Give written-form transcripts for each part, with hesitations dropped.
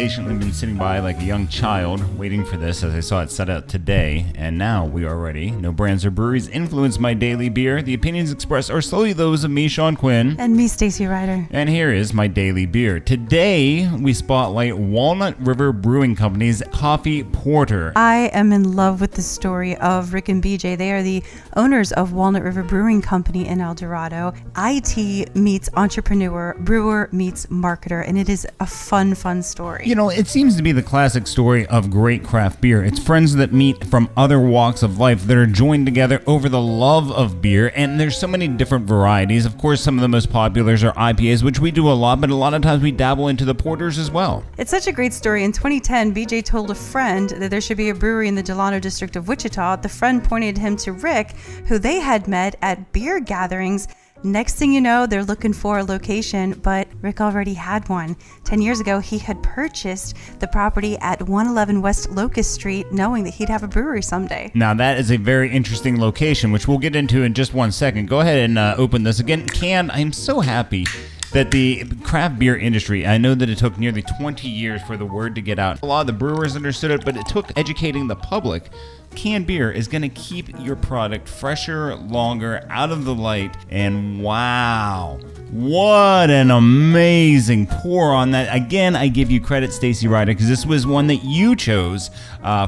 patiently been sitting by like a young child, waiting for this as I saw it set out today, and now we are ready. No brands or breweries influence my daily beer. The opinions expressed are solely those of me, Sean Quinn. And me, Stacey Ryder. And here is my daily beer. Today, we spotlight Walnut River Brewing Company's Coffee Porter. I am in love with the story of Rick and BJ. They are the owners of Walnut River Brewing Company in El Dorado. IT meets entrepreneur, brewer meets marketer, and it is a fun story. You know, it seems to be the classic story of great craft beer. It's friends that meet from other walks of life that are joined together over the love of beer, and there's so many different varieties. Of course, some of the most populars are IPAs, which we do a lot, but a lot of times we dabble into the porters as well. It's such a great story. In 2010, BJ told a friend that there should be a brewery in the Delano district of Wichita. The friend pointed him to Rick, who they had met at beer gatherings. Next thing you know, they're looking for a location, but Rick already had one. 10 years ago, he had purchased the property at 111 West Locust Street, knowing that he'd have a brewery someday. Now, that is a very interesting location, which we'll get into in just 1 second. Go ahead and open this again. I'm so happy that the craft beer industry, I know that it took nearly 20 years for the word to get out. A lot of the brewers understood it, but it took educating the public. Canned beer is going to keep your product fresher, longer, out of the light, and wow, what an amazing pour on that. Again, I give you credit, Stacey Ryder, because this was one that you chose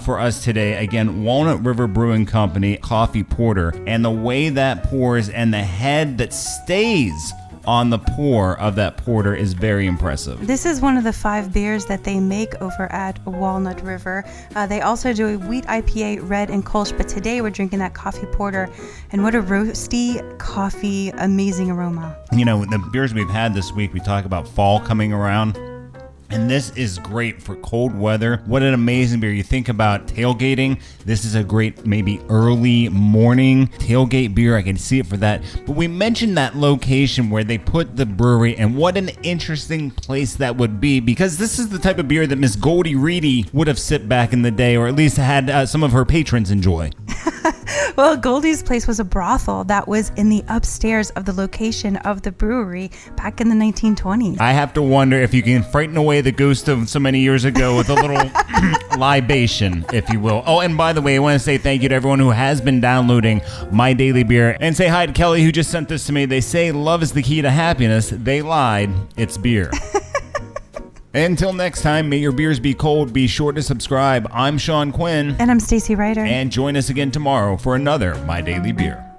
for us today. Again, Walnut River Brewing Company Coffee Porter, and the way that pours and the head that stays on the pour of that porter is very impressive. This is one of the 5 beers that they make over at Walnut River. They also do a wheat IPA, red and Kolsch, but today we're drinking that coffee porter, and what a roasty coffee, amazing aroma. You know, the beers we've had this week, we talk about fall coming around. And this is great for cold weather. What an amazing beer. You think about tailgating. This is a great, maybe early morning tailgate beer. I can see it for that. But we mentioned that location where they put the brewery, and what an interesting place that would be, because this is the type of beer that Miss Goldie Reedy would have sipped back in the day, or at least had some of her patrons enjoy. Well, Goldie's place was a brothel that was in the upstairs of the location of the brewery back in the 1920s. I have to wonder if you can frighten away the ghost of so many years ago with a little libation, if you will. Oh, and by the way, I want to say thank you to everyone who has been downloading My Daily Beer, and say hi to Kelly, who just sent this to me. They say love is the key to happiness. They lied. It's beer. Until next time, may your beers be cold. Be sure to subscribe. I'm Sean Quinn. And I'm Stacey Ryder. And join us again tomorrow for another My Daily Beer.